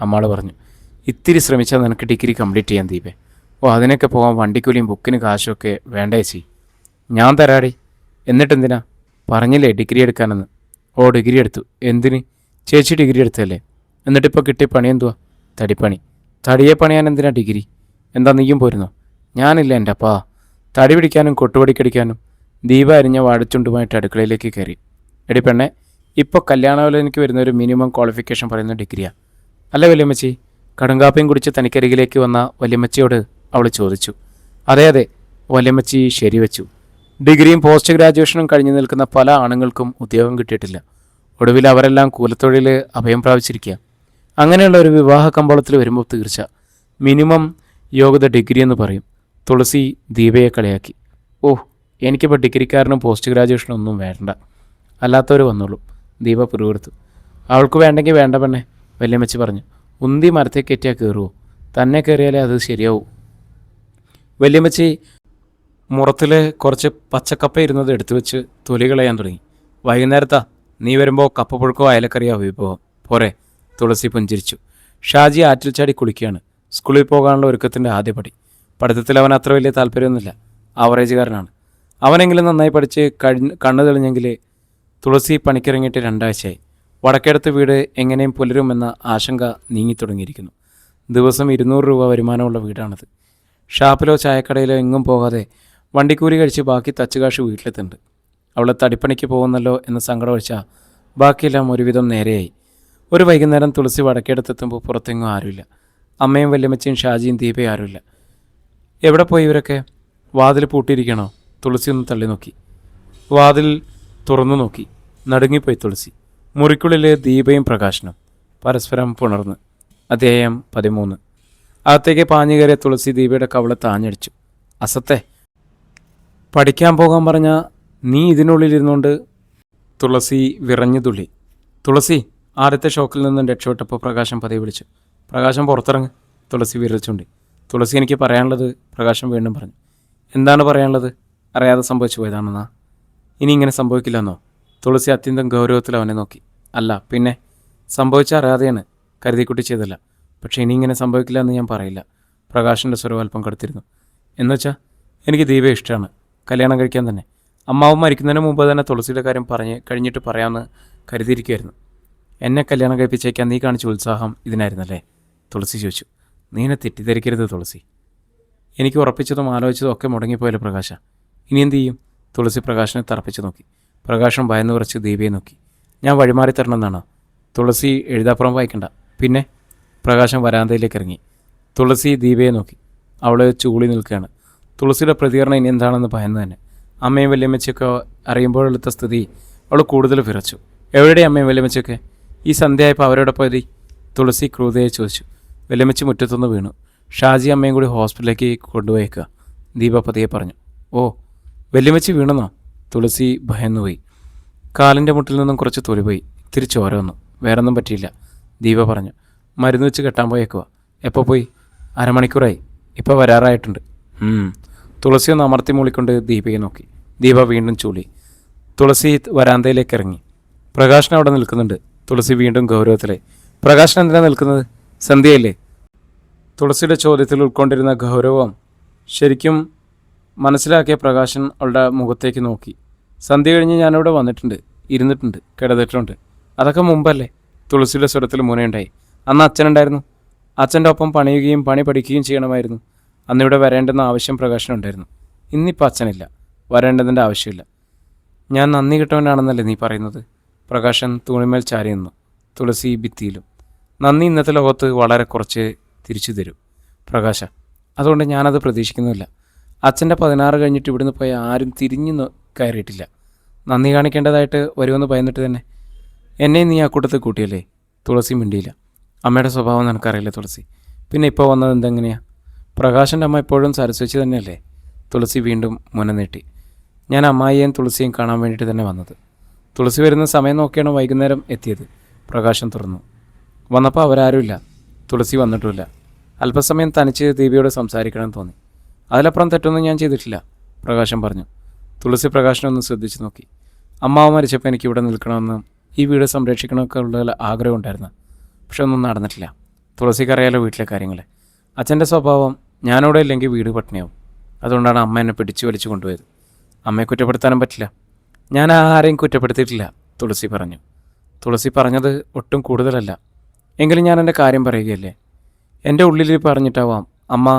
അമ്മാൾ പറഞ്ഞു. ഇത്തിരി ശ്രമിച്ചാൽ നിനക്ക് ഡിഗ്രി കംപ്ലീറ്റ് ചെയ്യാൻ ദീപേ. ഓ അതിനൊക്കെ പോകാൻ വണ്ടിക്കൂലിയും ബുക്കിന് കാശുമൊക്കെ വേണ്ടേ ചേച്ചി? ഞാൻ തരാടി. എന്നിട്ടെന്തിനാ? പറഞ്ഞില്ലേ ഡിഗ്രി എടുക്കാനെന്ന്. ഓ ഡിഗ്രി എടുത്തു. എന്തിന്? ചേച്ചി ഡിഗ്രി എടുത്തല്ലേ. എന്നിട്ടിപ്പോൾ കിട്ടിയ പണി എന്തുവാ? തടിപ്പണി. തടിയെ പണിയാൻ എന്തിനാ ഡിഗ്രി? എന്താ നീയും പോരുന്നോ? ഞാനില്ല എൻ്റെ അപ്പാ. തടി പിടിക്കാനും കൊട്ടുപടിക്കടിക്കാനും. ദീപ അരിഞ്ഞ വാഴച്ചുണ്ടുമായിട്ട് അടുക്കളയിലേക്ക് കയറി. എടി പെണ്ണെ, ഇപ്പോൾ കല്യാണവേളയ്ക്ക് വരുന്ന ഒരു മിനിമം ക്വാളിഫിക്കേഷൻ പറയുന്ന ഡിഗ്രിയാണ് അല്ലേ വല്യമ്മച്ചി? കടുങ്കാപ്പിയും കുടിച്ച് തനിക്കരികിലേക്ക് വന്ന വല്യമ്മച്ചിയോട് അവൾ ചോദിച്ചു. അതെ അതെ, വല്യമ്മച്ചി ശരിവെച്ചു. ഡിഗ്രിയും പോസ്റ്റ് ഗ്രാജുവേഷനും കഴിഞ്ഞു നിൽക്കുന്ന പല ആണുങ്ങൾക്കും ഉദ്യോഗം കിട്ടിയിട്ടില്ല. ഒടുവിൽ അവരെല്ലാം കൂലത്തൊഴിൽ അഭയം പ്രാപിച്ചിരിക്കുക. അങ്ങനെയുള്ള ഒരു വിവാഹ കമ്പോളത്തിൽ വരുമ്പോൾ തീർച്ച മിനിമം യോഗ്യത ഡിഗ്രി എന്ന് പറയും. തുളസി ദീപയെ കളിയാക്കി. ഓഹ് എനിക്കിപ്പോൾ ഡിഗ്രിക്കാരനും പോസ്റ്റ് ഗ്രാജുവേഷനും ഒന്നും വേണ്ട, അല്ലാത്തവർ വന്നോളൂ. ദീപ പിറുകൊടുത്തു. അവൾക്ക് വേണ്ടെങ്കിൽ വേണ്ട പെണ്ണെ, വല്യമ്മച്ചി പറഞ്ഞു. ഉന്തി മരത്തെ കയറ്റിയാൽ കയറുമോ? തന്നെ കയറിയാലേ അത് ശരിയാവും. വല്യമ്മച്ചി മുറത്തിൽ കുറച്ച് പച്ചക്കപ്പ ഇരുന്നത് എടുത്തു വെച്ച് തൊലി കളയാൻ തുടങ്ങി. വൈകുന്നേരത്താ നീ വരുമ്പോൾ കപ്പപ്പുഴുക്കോ അയലക്കറിയോ വിഭവം പോരെ? തുളസി പുഞ്ചിരിച്ചു. ഷാജി ആറ്റിൽ ചാടി കുളിക്കുകയാണ്. സ്കൂളിൽ പോകാനുള്ള ഒരുക്കത്തിൻ്റെ ആദ്യപടി. പഠിത്തത്തിൽ അവൻ അത്ര വലിയ താല്പര്യമൊന്നുമില്ല. ആവറേജുകാരനാണ്. അവനെങ്കിലും നന്നായി പഠിച്ച് കണ്ണു തെളിഞ്ഞെങ്കിൽ. തുളസി പണിക്കിറങ്ങിയിട്ട് 2 ആഴ്ചയായി. വടക്കേടത്ത് വീട് എങ്ങനെയും പുലരുമെന്ന ആശങ്ക നീങ്ങിത്തുടങ്ങിയിരിക്കുന്നു. ദിവസം 200 രൂപ വരുമാനമുള്ള വീടാണത്. ഷാപ്പിലോ ചായക്കടയിലോ എങ്ങും പോകാതെ വണ്ടിക്കൂലി കഴിച്ച് ബാക്കി തച്ചുകാശ് വീട്ടിലെത്തുന്നുണ്ട്. അവൾ തടിപ്പണിക്ക് പോകുന്നല്ലോ എന്ന് സങ്കടം ഒഴിച്ചാൽ ബാക്കിയെല്ലാം ഒരുവിധം നേരെയായി. ഒരു വൈകുന്നേരം തുളസി വടക്കേടത്തെത്തുമ്പോൾ പുറത്തെങ്ങും ആരുമില്ല. അമ്മയും വല്യമ്മച്ചയും ഷാജിയും ദീപയും ആരുമില്ല. എവിടെ പോയി ഇവരൊക്കെ? വാതിൽ പൂട്ടിയിരിക്കണോ? തുളസി ഒന്ന് തള്ളി നോക്കി. വാതിൽ തുറന്നു നോക്കി. നടുങ്ങിപ്പോയി തുളസി. മുറിക്കുള്ളിൽ ദീപയും പ്രകാശനും പരസ്പരം പുണർന്ന്. അധ്യായം 13. അകത്തേക്ക് പാഞ്ഞു കയറിയ തുളസി ദീപയുടെ കവളത്ത് ആഞ്ഞടിച്ചു. അസത്തെ, പഠിക്കാൻ പോകാൻ പറഞ്ഞ നീ ഇതിനുള്ളിലിരുന്നുകൊണ്ട്. തുളസി വിറഞ്ഞു തുള്ളി. തുളസി ആദ്യത്തെ ഷോക്കിൽ നിന്നും രക്ഷപ്പെട്ടപ്പോൾ പ്രകാശം പതിയെ വിളിച്ചു. പ്രകാശം പുറത്തിറങ്ങ്, തുളസി വിരച്ചുണ്ടി. തുളസി എനിക്ക് പറയാനുള്ളത്, പ്രകാശം വീണ്ടും പറഞ്ഞു. എന്താണ് പറയാനുള്ളത്? അറിയാതെ സംഭവിച്ചു പോയതാണെന്നാ? ഇനി ഇങ്ങനെ സംഭവിക്കില്ലെന്നോ? തുളസി അത്യന്തം ഗൗരവത്തിൽ അവനെ നോക്കി. അല്ല പിന്നെ, സംഭവിച്ച അറിയാതെയാണ്, കരുതിക്കുട്ടി ചെയ്തല്ല. പക്ഷേ ഇനി ഇങ്ങനെ സംഭവിക്കില്ല എന്ന് ഞാൻ പറയില്ല. പ്രകാശിൻ്റെ സ്വരം അല്പം കടുത്തിരുന്നു. എന്നുവെച്ചാൽ എനിക്ക് ദീപയെ ഇഷ്ടമാണ്, കല്യാണം കഴിക്കാൻ തന്നെ. അമ്മാവും മരിക്കുന്നതിന് മുമ്പ് തന്നെ തുളസിയുടെ കാര്യം കഴിഞ്ഞിട്ട് പറയാമെന്ന് കരുതിയിരിക്കുമായിരുന്നു. എന്നെ കല്യാണം കഴിപ്പിച്ചേക്കാൻ നീ കാണിച്ച ഉത്സാഹം ഇതിനായിരുന്നല്ലേ? തുളസി ചോദിച്ചു. നീ എന്നെ തെറ്റിദ്ധരിക്കരുത് തുളസി. എനിക്ക് ഉറപ്പിച്ചതും ആലോചിച്ചതും ഒക്കെ മുടങ്ങിപ്പോയല്ലോ പ്രകാശ. ഇനി എന്ത് ചെയ്യും? തുളസി പ്രകാശനെ തറപ്പിച്ച് നോക്കി. പ്രകാശം ഭയന്ന് കുറച്ച് ദീപയെ നോക്കി. ഞാൻ വഴിമാറി തരണമെന്നാണോ? തുളസി എഴുതാപ്പുറം വായിക്കണ്ട. പിന്നെ പ്രകാശം വരാന്തയിലേക്ക് ഇറങ്ങി. തുളസി ദീപയെ നോക്കി. അവൾ ചൂളി നിൽക്കുകയാണ്. തുളസിയുടെ പ്രതികരണം ഇനി എന്താണെന്ന് ഭയന്ന് തന്നെ. അമ്മയും വല്യമ്മച്ചയൊക്കെ അറിയുമ്പോഴെടുത്ത സ്ഥിതി അവൾ കൂടുതൽ വിറച്ചു. എവിടെ അമ്മയും വല്യമ്മച്ചയൊക്കെ? ഈ സന്ധ്യയായപ്പോൾ അവരോടെ പോയി? തുളസി ക്രൂതയെ ചോദിച്ചു. വല്യമ്മച്ചി മുറ്റത്തുനിന്ന് വീണു. ഷാജി അമ്മയും കൂടി ഹോസ്പിറ്റലിലേക്ക് കൊണ്ടുപോയേക്കുക, ദീപ പതിയെ പറഞ്ഞു. ഓ, വല്യമ്മച്ചി വീണെന്നോ? തുളസി ഭയന്നുപോയി. കാലിൻ്റെ മുട്ടിൽ നിന്നും കുറച്ച് തൊലി പോയി. ഇത്തിരി ചോര വന്നു. വേറൊന്നും പറ്റിയില്ല, ദീപ പറഞ്ഞു. മരുന്ന് വെച്ച് കെട്ടാൻ പോയേക്കുക. എപ്പോൾ പോയി? അരമണിക്കൂറായി. ഇപ്പോൾ വരാറായിട്ടുണ്ട്. തുളസി ഒന്ന് അമർത്തി മൂളിക്കൊണ്ട് ദീപയെ നോക്കി. ദീപ വീണ്ടും ചൂളി. തുളസി വരാന്തയിലേക്ക് ഇറങ്ങി. പ്രകാശൻ അവിടെ നിൽക്കുന്നുണ്ട്. തുളസി വീണ്ടും ഗൗരവത്തിലായി. പ്രകാശൻ എന്തിനാണ് നിൽക്കുന്നത്? സന്ധ്യയല്ലേ? തുളസിയുടെ ചോദ്യത്തിൽ ഉൾക്കൊണ്ടിരുന്ന ഗൗരവം ശരിക്കും മനസ്സിലാക്കിയ പ്രകാശൻ അവളുടെ മുഖത്തേക്ക് നോക്കി. സന്ധ്യ കഴിഞ്ഞ് ഞാനിവിടെ വന്നിട്ടുണ്ട്, ഇരുന്നിട്ടുണ്ട്, കിടന്നിട്ടുണ്ട്. അതൊക്കെ മുമ്പല്ലേ? തുളസിയുടെ സ്വരത്തിൽ മുനയുണ്ടായി. അന്ന് അച്ഛനുണ്ടായിരുന്നു. അച്ഛൻ്റെ ഒപ്പം പണിയുകയും പണി പഠിക്കുകയും ചെയ്യണമായിരുന്നു. അന്നിവിടെ വരേണ്ടെന്ന ആവശ്യം പ്രകാശനുണ്ടായിരുന്നു. ഇന്നിപ്പോൾ അച്ഛനില്ല, വരേണ്ടതിൻ്റെ ആവശ്യമില്ല. ഞാൻ നന്ദി കിട്ടവനാണെന്നല്ലേ നീ പറയുന്നത്? പ്രകാശൻ തൂണിമേൽ ചാരി നിന്നു. തുളസി ഭിത്തിയിലും. നന്ദി ഇന്നത്തെ ലോകത്ത് വളരെ കുറച്ച് തിരിച്ചു തരും പ്രകാശ. അതുകൊണ്ട് ഞാനത് പ്രതീക്ഷിക്കുന്നില്ല. അച്ഛൻ്റെ 16 കഴിഞ്ഞിട്ട് ഇവിടുന്ന് പോയ ആരും തിരിഞ്ഞു കയറിയിട്ടില്ല. നന്ദി കാണിക്കേണ്ടതായിട്ട് വരുമെന്ന് ഭയന്നിട്ട് തന്നെ എന്നെ നീ ആ കൂട്ടത്തിൽ കൂട്ടിയല്ലേ? തുളസി മിണ്ടിയില്ല. അമ്മയുടെ സ്വഭാവം നിനക്കറിയില്ല തുളസി. പിന്നെ ഇപ്പോൾ വന്നത് എന്തെങ്ങനെയാ? പ്രകാശൻ്റെ അമ്മ എപ്പോഴും സരസ്വതി തന്നെയല്ലേ? തുളസി വീണ്ടും മുന നീട്ടി. ഞാൻ അമ്മായിയെയും തുളസിയും കാണാൻ വേണ്ടിയിട്ട് തന്നെ വന്നത്. തുളസി വരുന്ന സമയം നോക്കിയാണ് വൈകുന്നേരം എത്തിയത്. പ്രകാശം തുറന്നു. വന്നപ്പോൾ അവരാരുമില്ല. തുളസി വന്നിട്ടുമില്ല. അല്പസമയം തനിച്ച് ദീപയോട് സംസാരിക്കണമെന്ന് തോന്നി. അതിലപ്പുറം തെറ്റൊന്നും ഞാൻ ചെയ്തിട്ടില്ല, പ്രകാശം പറഞ്ഞു. തുളസി പ്രകാശനൊന്ന് ശ്രദ്ധിച്ചു നോക്കി. അമ്മാവ് മരിച്ചപ്പോൾ എനിക്ക് ഇവിടെ നിൽക്കണമെന്നും ഈ വീട് സംരക്ഷിക്കണമൊക്കെ ഉള്ള ആഗ്രഹം ഉണ്ടായിരുന്നു. പക്ഷെ ഒന്നും നടന്നിട്ടില്ല. തുളസിക്കറിയാലോ വീട്ടിലെ കാര്യങ്ങൾ. അച്ഛൻ്റെ സ്വഭാവം ഞാനിവിടെ ഇല്ലെങ്കിൽ വീട് പട്ടിണിയാവും. അതുകൊണ്ടാണ് അമ്മ എന്നെ പിടിച്ചു വലിച്ചു കൊണ്ടുപോയത്. അമ്മയെ കുറ്റപ്പെടുത്താനും പറ്റില്ല. ഞാൻ ആരെയും കുറ്റപ്പെടുത്തിയിട്ടില്ല, തുളസി പറഞ്ഞു. തുളസി പറഞ്ഞത് ഒട്ടും കൂടുതലല്ല. എങ്കിലും ഞാൻ എൻ്റെ കാര്യം പറയുകയല്ലേ. എൻ്റെ ഉള്ളിൽ പറഞ്ഞിട്ടാവാം അമ്മ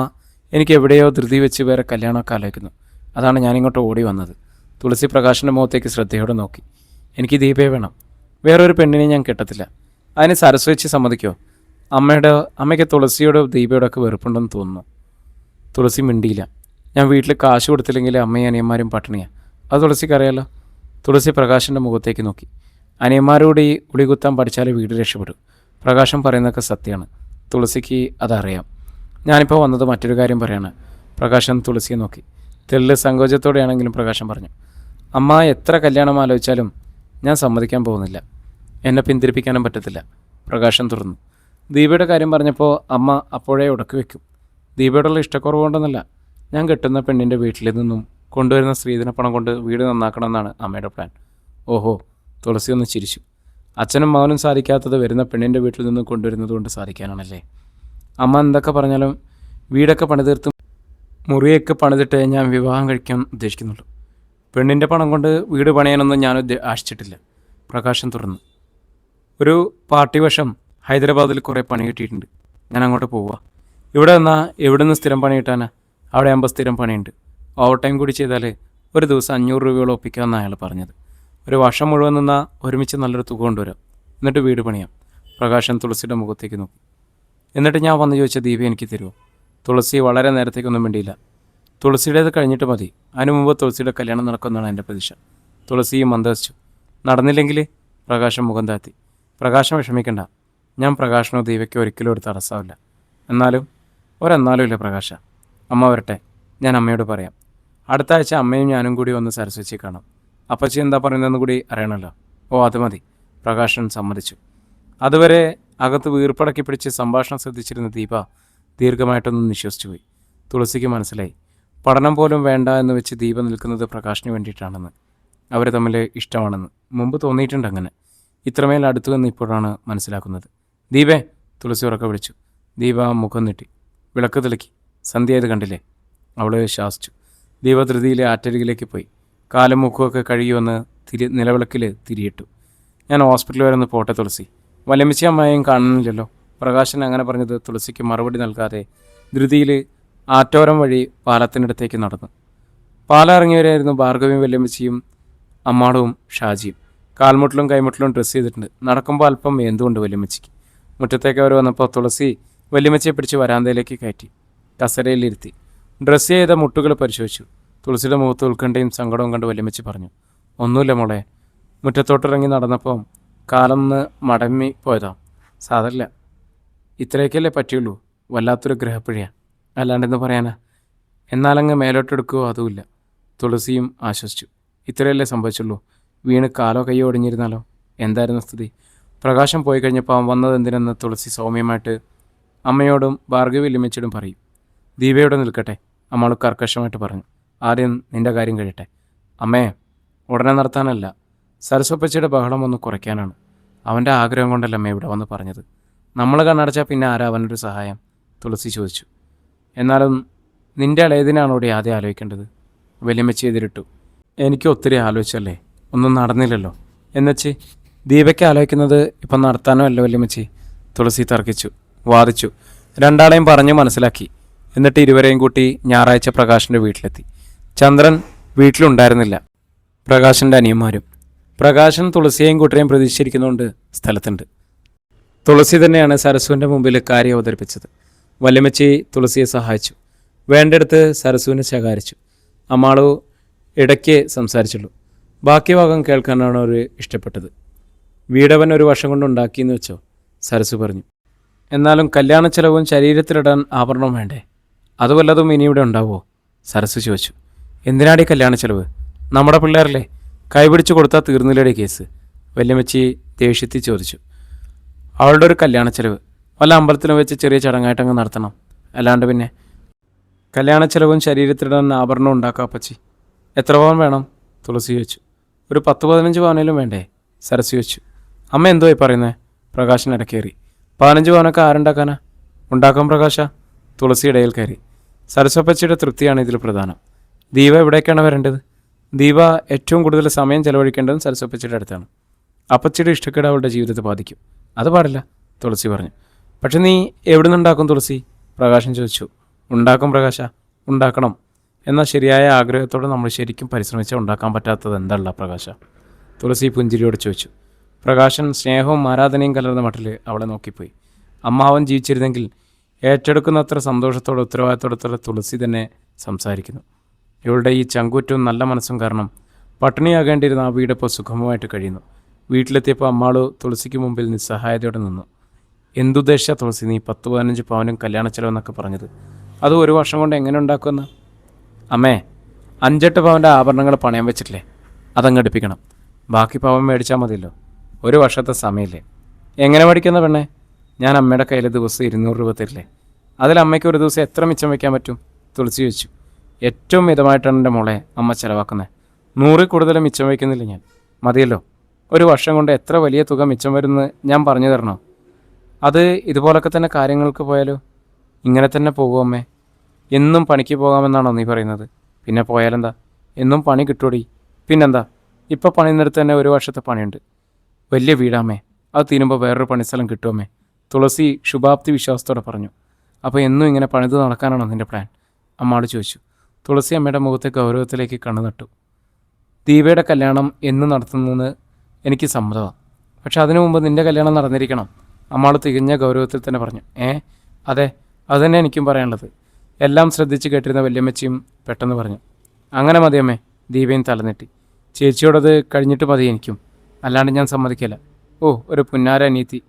എനിക്ക് എവിടെയോ ധൃതി വെച്ച് വേറെ കല്യാണമൊക്കെ ആലോചിക്കുന്നു. അതാണ് ഞാനിങ്ങോട്ട് ഓടി വന്നത്. തുളസി പ്രകാശൻ്റെ മുഖത്തേക്ക് ശ്രദ്ധയോടെ നോക്കി. എനിക്ക് ദീപയെ വേണം. വേറൊരു പെണ്ണിനെ ഞാൻ കെട്ടത്തില്ല. അതിന് സരസ്വതി സമ്മതിക്കോ? അമ്മയ്ക്ക് തുളസിയോട് ദീപയോടൊക്കെ വെറുപ്പുണ്ടെന്ന് തോന്നുന്നു. തുളസി മിണ്ടിയില്ല. ഞാൻ വീട്ടിൽ കാശ് കൊടുത്തില്ലെങ്കിൽ അമ്മയും അനിയന്മാരും പട്ടിണിയാണ്. അത് തുളസിക്കറിയാലോ. തുളസി പ്രകാശൻ്റെ മുഖത്തേക്ക് നോക്കി. അനിയന്മാരോട് ഈ ഉളികുത്താൻ പഠിച്ചാലേ വീട് രക്ഷപ്പെടും. പ്രകാശം പറയുന്നതൊക്കെ സത്യമാണ്. തുളസിക്ക് അതറിയാം. ഞാനിപ്പോൾ വന്നത് മറ്റൊരു കാര്യം പറയാണ്. പ്രകാശൻ തുളസിയെ നോക്കി. തെല്ല് സങ്കോചത്തോടെയാണെങ്കിലും പ്രകാശം പറഞ്ഞു. അമ്മ എത്ര കല്യാണം ആലോചിച്ചാലും ഞാൻ സമ്മതിക്കാൻ പോകുന്നില്ല. എന്നെ പിന്തിരിപ്പിക്കാനും പറ്റത്തില്ല. പ്രകാശം തുറന്നു. ദീപയുടെ കാര്യം പറഞ്ഞപ്പോൾ അമ്മ അപ്പോഴേ ഉടക്കി വയ്ക്കും. ദീപയോടുള്ള ഇഷ്ടക്കുറവ് കൊണ്ടൊന്നല്ല. ഞാൻ കെട്ടുന്ന പെണ്ണിൻ്റെ വീട്ടിൽ നിന്നും കൊണ്ടുവരുന്ന സ്ത്രീധന പണം കൊണ്ട് വീട് നന്നാക്കണമെന്നാണ് അമ്മയുടെ പ്ലാൻ. ഓഹോ, തുളസി ഒന്ന് ചിരിച്ചു. അച്ഛനും മകനും സാധിക്കാത്തത് വരുന്ന പെണ്ണിൻ്റെ വീട്ടിൽ നിന്നും കൊണ്ടുവരുന്നത് കൊണ്ട് സാധിക്കാനാണല്ലേ? അമ്മ എന്തൊക്കെ പറഞ്ഞാലും വീടൊക്കെ പണിതീർത്തും മുറിയൊക്കെ പണിതിട്ട് ഞാൻ വിവാഹം കഴിക്കാൻ ഉദ്ദേശിക്കുന്നുള്ളൂ. പെണ്ണിൻ്റെ പണം കൊണ്ട് വീട് പണിയാനൊന്നും ഞാൻ ആശിച്ചിട്ടില്ല. പ്രകാശം തുറന്നു. ഒരു പാർട്ടി വശം ഹൈദരാബാദിൽ കുറേ പണി കിട്ടിയിട്ടുണ്ട്. ഞാൻ അങ്ങോട്ട് പോവുക. ഇവിടെ നിന്നാൽ എവിടെ നിന്ന് സ്ഥിരം പണി കിട്ടാനാ? അവിടെ ആകുമ്പോൾ സ്ഥിരം പണിയുണ്ട്. ഓവർ ടൈം കൂടി ചെയ്താൽ ഒരു ദിവസം 500 രൂപയോളം ഒപ്പിക്കാമെന്നാണ് അയാൾ പറഞ്ഞത്. ഒരു വർഷം മുഴുവൻ നിന്നാൽ ഒരുമിച്ച് നല്ലൊരു തുക കൊണ്ടുവരാം. എന്നിട്ട് വീട് പണിയാം. പ്രകാശൻ തുളസിയുടെ മുഖത്തേക്ക് നോക്കി. എന്നിട്ട് ഞാൻ വന്ന് ചോദിച്ച ദീപ എനിക്ക് തരുമോ? തുളസി വളരെ നേരത്തേക്കൊന്നും വേണ്ടിയില്ല. തുളസിയുടേത് കഴിഞ്ഞിട്ട് മതി. അതിനു മുമ്പ് തുളസിയുടെ കല്യാണം നടക്കുമെന്നാണ് എൻ്റെ പ്രതീക്ഷ. തുളസി മന്ദസിച്ചു. നടന്നില്ലെങ്കിൽ? പ്രകാശം മുഖം താഴ്ത്തി. പ്രകാശം വിഷമിക്കണ്ട. ഞാൻ പ്രകാശനോ ദീപയ്ക്കോ ഒരിക്കലും ഒരു തടസ്സമില്ല. എന്നാലും ഇല്ല പ്രകാശ. അമ്മ വരട്ടെ, ഞാൻ അമ്മയോട് പറയാം. അടുത്ത ആഴ്ച അമ്മയും ഞാനും കൂടി ഒന്ന് സരസ്വതി കാണാം. അപ്പച്ചി എന്താ പറയുന്നതെന്ന് കൂടി അറിയണമല്ലോ. ഓ, അത് മതി, പ്രകാശൻ സമ്മതിച്ചു. അതുവരെ അകത്ത് വീർപ്പടക്കി പിടിച്ച് സംഭാഷണം ശ്രദ്ധിച്ചിരുന്ന ദീപ ദീർഘമായിട്ടൊന്നും നിശ്വസിച്ചു പോയി. തുളസിക്ക് മനസ്സിലായി, പഠനം പോലും വേണ്ട എന്ന് വെച്ച് ദീപ നിൽക്കുന്നത് പ്രകാശിന് വേണ്ടിയിട്ടാണെന്ന്. അവർ തമ്മിൽ ഇഷ്ടമാണെന്ന് മുമ്പ് തോന്നിയിട്ടുണ്ട്. അങ്ങനെ ഇത്രമേൽ അടുത്തു എന്ന് ഇപ്പോഴാണ് മനസ്സിലാക്കുന്നത്. ദീപേ, തുളസി ഉറക്കെ വിളിച്ചു. ദീപ മുഖം നീട്ടി. വിളക്ക് തിളക്കി. സന്ധ്യ ഇത് കണ്ടില്ലേ? അവൾ ശാസിച്ചു. ദീപ ധൃതിയിലെ ആറ്റരികിലേക്ക് പോയി. കാലും മുഖമൊക്കെ കഴുകി വന്ന് നിലവിളക്കിൽ തിരിയിട്ടു. ഞാൻ ഹോസ്പിറ്റൽ വരെ ഒന്ന് പോട്ടെ തുളസി. വലമിച്ച അമ്മയെയും കാണുന്നില്ലല്ലോ. പ്രകാശൻ അങ്ങനെ പറഞ്ഞത് തുളസിക്ക് മറുപടി നൽകാതെ ധൃതിയിൽ ആറ്റോരം വഴി പാലത്തിനടുത്തേക്ക് നടന്നു. പാലം ഇറങ്ങിയവരായിരുന്നു ഭാർഗവിയും വല്യമ്മച്ചിയും അമ്മാടവും ഷാജിയും. കാൽമുട്ടിലും കൈമുട്ടിലും ഡ്രസ്സ് ചെയ്തിട്ടുണ്ട്. നടക്കുമ്പോൾ അല്പം വേന്തുകൊണ്ട് വല്യമ്മച്ചിക്ക്. മുറ്റത്തേക്ക് അവർ വന്നപ്പോൾ തുളസി വല്യമ്മച്ചിയെ പിടിച്ച് വരാന്തയിലേക്ക് കയറ്റി കസരയിലിരുത്തി. ഡ്രസ്സ് ചെയ്ത മുട്ടുകൾ പരിശോധിച്ചു. തുളസിയുടെ മുഖത്ത് ഉത്കണ്ഠയും സങ്കടവും കണ്ട് വല്യമ്മച്ചി പറഞ്ഞു, ഒന്നുമില്ല മോളെ, മുറ്റത്തോട്ടിറങ്ങി നടന്നപ്പോൾ കാലൊന്ന് മടങ്ങി പോയതാ, സാരമില്ല, ഇത്രയൊക്കെയല്ലേ പറ്റുള്ളൂ, വല്ലാത്തൊരു ഗ്രഹപ്പിഴയാണ്, അല്ലാണ്ടെന്ന് പറയാനാ, എന്നാലങ്ങ് മേലോട്ടെടുക്കുകയോ അതുമില്ല. തുളസിയും ആശ്വസിച്ചു. ഇത്രയല്ലേ സംഭവിച്ചുള്ളൂ, വീണ് കാലോ കയ്യോ ഒടിഞ്ഞിരുന്നാലോ? എന്തായിരുന്നു സ്ഥിതി? പ്രകാശം പോയി കഴിഞ്ഞപ്പോൾ അവൻ വന്നത് എന്തിനെന്ന് തുളസി സൗമ്യമായിട്ട് അമ്മയോടും ഭാർഗവി വല്യമ്മച്ചിയോടും പറയും. ദീപയോട് നിൽക്കട്ടെ, അമ്മൾ കർക്കശമായിട്ട് പറഞ്ഞു. ആദ്യം നിൻ്റെ കാര്യം കഴിയട്ടെ. അമ്മേ, ഉടനെ നടത്താനല്ല, സരസ്വപ്പച്ചിയുടെ ബഹളം ഒന്ന് കുറയ്ക്കാനാണ്. അവൻ്റെ ആഗ്രഹം കൊണ്ടല്ല അമ്മ ഇവിടെ വന്ന് പറഞ്ഞത്. നമ്മൾ കണ്ണടച്ചാൽ പിന്നെ ആരാ അവനൊരു സഹായം? തുളസി ചോദിച്ചു. എന്നാലും നിൻ്റെ ഇളയതിനാണ് ഇവിടെ ആദ്യം ആലോചിക്കേണ്ടത്. വല്യമ്മച്ചി എതിരിട്ടു. എനിക്ക് ഒത്തിരി ആലോചിച്ചല്ലേ, ഒന്നും നടന്നില്ലല്ലോ. എന്നുവെച്ച് ദീപയ്ക്ക് ആലോചിക്കുന്നത് ഇപ്പം നടത്താനോ അല്ല വല്യമ്മച്ചി? തുളസി തർക്കിച്ചു, വാദിച്ചു. രണ്ടാളെയും പറഞ്ഞു മനസ്സിലാക്കി. എന്നിട്ട് ഇരുവരെയും കൂട്ടി ഞായറാഴ്ച പ്രകാശിൻ്റെ വീട്ടിലെത്തി. ചന്ദ്രൻ വീട്ടിലുണ്ടായിരുന്നില്ല, പ്രകാശിൻ്റെ അനിയന്മാരും. പ്രകാശൻ തുളസിയെയും കൂട്ടരെയും പ്രതീക്ഷിച്ചിരിക്കുന്നതുകൊണ്ട് സ്ഥലത്തുണ്ട്. തുളസി തന്നെയാണ് സരസുവിൻ്റെ മുമ്പിൽ കാര്യം അവതരിപ്പിച്ചത്. വല്യമ്മച്ചി തുളസിയെ സഹായിച്ചു. വേണ്ടെടുത്ത് സരസുവിനെ ശകാരിച്ചു. അമ്മാളു ഇടയ്ക്ക് സംസാരിച്ചുള്ളൂ. ബാക്കി ഭാഗം കേൾക്കാനാണ് അവർ ഇഷ്ടപ്പെട്ടത്. വീടവൻ ഒരു വർഷം കൊണ്ട് ഉണ്ടാക്കിയെന്ന് വെച്ചോ? സരസു പറഞ്ഞു. എന്നാലും കല്യാണ ചെലവും ശരീരത്തിലിടാൻ ആഭരണം വേണ്ടേ? അത് വല്ലതും ഇനിയിവിടെ ഉണ്ടാവുമോ? സരസു ചോദിച്ചു. എന്തിനാടി കല്യാണ ചെലവ്? നമ്മുടെ പിള്ളേരല്ലേ, കൈപിടിച്ച് കൊടുത്താൽ തീർന്നില്ലേടെ കേസ്? വല്യമ്മച്ചി ദേഷ്യത്തിൽ ചോദിച്ചു. അവളുടെ ഒരു കല്യാണ ചെലവ് വല്ല അമ്പലത്തിലും വെച്ച് ചെറിയ ചടങ്ങായിട്ടങ്ങ് നടത്തണം, അല്ലാണ്ട് പിന്നെ കല്യാണ ചെലവും ശരീരത്തിലിടാൻ ആഭരണം ഉണ്ടാക്കാം അപ്പച്ചി. എത്ര പവൻ വേണം? തുളസി ചോദിച്ചു. ഒരു 10-15 പവനേലും വേണ്ടേ? സരസു ചോദിച്ചു. അമ്മ എന്തോ പറയുന്നത്? പ്രകാശൻ ഇടക്കേറി. 15 പവനൊക്കെ ആരുണ്ടാക്കാനാ? ഉണ്ടാക്കാം പ്രകാശ. തുളസി ഇടയിൽ കയറി. സരസ്വപ്പച്ചിയുടെ തൃപ്തിയാണ് ഇതിൽ പ്രധാനം. ദീപ എവിടേക്കാണ് വരേണ്ടത്? ദീപ ഏറ്റവും കൂടുതൽ സമയം ചെലവഴിക്കേണ്ടതും സരസ്വപ്പച്ചിയുടെ അടുത്താണ്. അപ്പച്ചിയുടെ ഇഷ്ടക്കേട് അവളുടെ ജീവിതത്തെ ബാധിക്കും. അത് പാടില്ല, തുളസി പറഞ്ഞു. പക്ഷെ നീ എവിടെ നിന്നുണ്ടാക്കും തുളസി? പ്രകാശൻ ചോദിച്ചു. ഉണ്ടാക്കും പ്രകാശ, ഉണ്ടാക്കണം. എന്നാൽ ശരിയായ ആഗ്രഹത്തോടെ നമ്മൾ ശരിക്കും പരിശ്രമിച്ചാൽ ഉണ്ടാക്കാൻ പറ്റാത്തത് എന്തല്ല പ്രകാശ? തുളസി പുഞ്ചിരിയോട് ചോദിച്ചു. പ്രകാശൻ സ്നേഹവും ആരാധനയും കലർന്ന മട്ടിൽ അവളെ നോക്കിപ്പോയി. അമ്മാവൻ ജീവിച്ചിരുന്നെങ്കിൽ ഏറ്റെടുക്കുന്നത്ര സന്തോഷത്തോടെ ഉത്തരവാദിത്തോടെ തുളസി തന്നെ സംസാരിക്കുന്നു. ഇവളുടെ ഈ ചങ്കൂറ്റവും നല്ല മനസ്സും കാരണം പട്ടിണിയാകേണ്ടിയിരുന്ന ആ വീടിപ്പോൾ സുഖമമായിട്ട് കഴിയുന്നു. വീട്ടിലെത്തിയപ്പോൾ അമ്മാളു തുളസിക്ക് മുമ്പിൽ നിസ്സഹായതയോടെ നിന്നു. എന്തുദ്ദേശിച്ച തുളസി നീ 10-15 പവനും കല്യാണ ചെലവെന്നൊക്കെ പറഞ്ഞത്? അത് ഒരു വർഷം കൊണ്ട് എങ്ങനെ ഉണ്ടാക്കുമെന്ന്? അമ്മേ, 5-8 പവൻ്റെ ആഭരണങ്ങൾ പണയം വെച്ചിട്ടില്ലേ, അതങ്ങടുപ്പിക്കണം. ബാക്കി പവൻ മേടിച്ചാൽ മതിയല്ലോ. ഒരു വർഷത്തെ സമയമില്ലേ? എങ്ങനെ മേടിക്കുന്ന പെണ്ണേ? ഞാൻ അമ്മയുടെ കയ്യിൽ ദിവസം 200 രൂപ തരില്ലേ? അതിൽ അമ്മയ്ക്ക് ഒരു ദിവസം എത്ര മിച്ചം വയ്ക്കാൻ പറ്റും? തുളസി ചോദിച്ചു. ഏറ്റവും മിതമായിട്ടാണ് എൻ്റെ മോളെ അമ്മ ചിലവാക്കുന്നത്. 100 കൂടുതൽ മിച്ചം വയ്ക്കുന്നില്ല ഞാൻ. മതിയല്ലോ. ഒരു വർഷം കൊണ്ട് എത്ര വലിയ തുക മിച്ചം വരുമെന്ന് ഞാൻ പറഞ്ഞു തരണോ? അത് ഇതുപോലൊക്കെ തന്നെ കാര്യങ്ങൾക്ക് പോയാലോ? ഇങ്ങനെ തന്നെ പോകുമോ അമ്മേ? എന്നും പണിക്ക് പോകാമെന്നാണോ നീ പറയുന്നത്? പിന്നെ പോയാലെന്താ? എന്നും പണി കിട്ടൂടി. പിന്നെന്താ, ഇപ്പോൾ പണിയുന്നിടത്ത് തന്നെ ഒരു വർഷത്തെ പണിയുണ്ട്. വലിയ വീടാമ്മേ, അത് തീരുമ്പോൾ വേറൊരു പണിസ്ഥലം കിട്ടുമമ്മേ. തുളസി ശുഭാപ്തി വിശ്വാസത്തോടെ പറഞ്ഞു. അപ്പോൾ എന്നും ഇങ്ങനെ പണിത് നടക്കാനാണോ നിൻ്റെ പ്ലാൻ? അമ്മാട് ചോദിച്ചു. തുളസി അമ്മയുടെ മുഖത്തെ ഗൗരവത്തിലേക്ക് കണ്ണു നട്ടു. ദീപയുടെ കല്യാണം എന്ന് നടത്തുന്നതെന്ന് എനിക്ക് സമ്മതമാണ്, പക്ഷെ അതിനു മുമ്പ് നിൻ്റെ കല്യാണം നടന്നിരിക്കണം. അമ്മാൾ തികഞ്ഞ ഗൗരവത്തിൽ തന്നെ പറഞ്ഞു. അതെ, അതുതന്നെ എനിക്കും പറയാനുള്ളത്. എല്ലാം ശ്രദ്ധിച്ച് കേട്ടിരുന്ന വല്യമ്മച്ചിയും പെട്ടെന്ന് പറഞ്ഞു. അങ്ങനെ മതിയമ്മേ. ദീപയും തലനെട്ടി. ചേച്ചിയോടത് കഴിഞ്ഞിട്ട് മതി എനിക്കും, അല്ലാണ്ട് ഞാൻ സമ്മതിക്കില്ല. ഓ, ഒരു പുന്നാര അനീതി.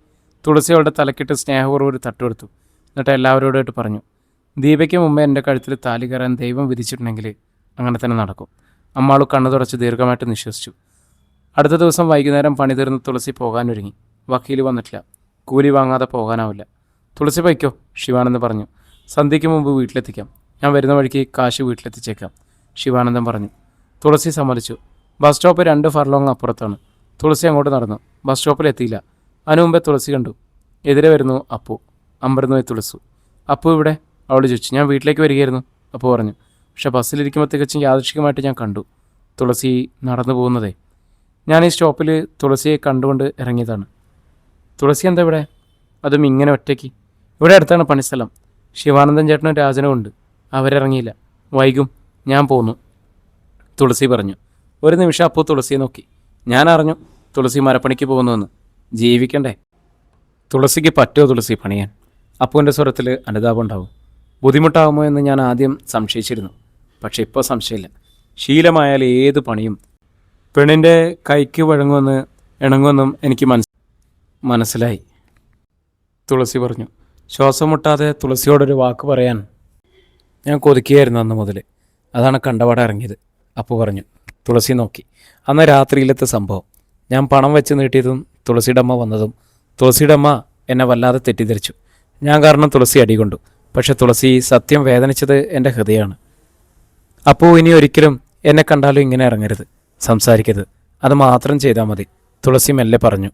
തുളസി അവളുടെ തലക്കിട്ട് സ്നേഹപൂർവ്വം ഒരു തട്ടുകൊടുത്തു. എന്നിട്ട് എല്ലാവരോടായിട്ട് പറഞ്ഞു. ദീപയ്ക്ക് മുമ്പേ എൻ്റെ കഴുത്തിൽ താലി കയറാൻ ദൈവം വിധിച്ചിട്ടുണ്ടെങ്കിൽ അങ്ങനെ തന്നെ നടക്കും. അമ്മാളു കണ്ണു തുടച്ച് ദീർഘമായിട്ട് നിശ്വസിച്ചു. അടുത്ത ദിവസം വൈകുന്നേരം പണി തീർന്ന് തുളസി പോകാനൊരുങ്ങി. വക്കീൽ വന്നിട്ടില്ല. കൂലി വാങ്ങാതെ പോകാനാവില്ല. തുളസി പൊയ്ക്കോ, ശിവാനന്ദൻ പറഞ്ഞു. സന്ധ്യയ്ക്ക് മുമ്പ് വീട്ടിലെത്തിക്കാം. ഞാൻ വരുന്ന വഴിക്ക് കാശ് വീട്ടിലെത്തിച്ചേക്കാം, ശിവാനന്ദൻ പറഞ്ഞു. തുളസി സമ്മതിച്ചു. ബസ് സ്റ്റോപ്പ് 2 ഫർലോങ് അപ്പുറത്താണ്. തുളസി അങ്ങോട്ട് നടന്നു. ബസ് സ്റ്റോപ്പിലെത്തിയില്ല. അതിനു മുമ്പേ തുളസി കണ്ടു. എതിരെ വരുന്നു അപ്പു. അമ്പരന്നുപോയി തുളസു. അപ്പു ഇവിടെ? അവൾ ചോദിച്ചു. ഞാൻ വീട്ടിലേക്ക് വരികയായിരുന്നു, അപ്പു പറഞ്ഞു. പക്ഷെ ബസ്സിലിരിക്കുമ്പോൾ തികച്ചും യാദൃശ്ചികമായിട്ട് ഞാൻ കണ്ടു തുളസി നടന്നു പോകുന്നതേ. ഞാൻ ഈ സ്റ്റോപ്പിൽ തുളസിയെ കണ്ടുകൊണ്ട് ഇറങ്ങിയതാണ്. തുളസി എന്താ ഇവിടെ? അതും ഇങ്ങനെ ഒറ്റയ്ക്ക്? ഇവിടെ അടുത്താണ് പണിസ്ഥലം. ശിവാനന്ദൻ ചേട്ടനും രാജനും ഉണ്ട്. അവരിറങ്ങിയില്ല. വൈകും, ഞാൻ പോന്നു, തുളസി പറഞ്ഞു. ഒരു നിമിഷം അപ്പു തുളസിയെ നോക്കി. ഞാൻ അറിഞ്ഞു, തുളസി മരപ്പണിക്ക് പോകുന്നുവെന്ന്. ജീവിക്കണ്ടേ? തുളസിക്ക് പറ്റുമോ തുളസി പണിയാൻ? അപ്പുവിൻ്റെ സ്വരത്തിൽ അനുതാപം ഉണ്ടാവും. ബുദ്ധിമുട്ടാകുമോ എന്ന് ഞാൻ ആദ്യം സംശയിച്ചിരുന്നു. പക്ഷെ ഇപ്പോൾ സംശയമില്ല. ശീലമായാൽ ഏത് പണിയും പെണ്ണിൻ്റെ കൈക്ക് ഇണങ്ങുമെന്നും എനിക്ക് മനസ്സിലായി. തുളസി പറഞ്ഞു. ശ്വാസം മുട്ടാതെ തുളസിയോടൊരു വാക്ക് പറയാൻ ഞാൻ കൊതിക്കുകയായിരുന്നു അന്ന് മുതൽ. അതാണ് കണ്ടപാടെ ഇറങ്ങിയത്. അപ്പു പറഞ്ഞു. തുളസി നോക്കി. അന്ന് രാത്രിയിലത്തെ സംഭവം. ഞാൻ പണം വെച്ച് നീട്ടിയതും തുളസിയുടെ അമ്മ വന്നതും. തുളസിയുടെ അമ്മ എന്നെ വല്ലാതെ തെറ്റിദ്ധരിച്ചു. ഞാൻ കാരണം തുളസി അടികൊണ്ടു. പക്ഷെ തുളസി സത്യം വേദനിച്ചത് എൻ്റെ ഹൃദയമാണ്. അപ്പോൾ ഇനി ഒരിക്കലും എന്നെ കണ്ടാലും ഇങ്ങനെ ഇറങ്ങരുത്, സംസാരിക്കരുത്, അത് മാത്രം ചെയ്താൽ മതി, തുളസി മെല്ലെ പറഞ്ഞു.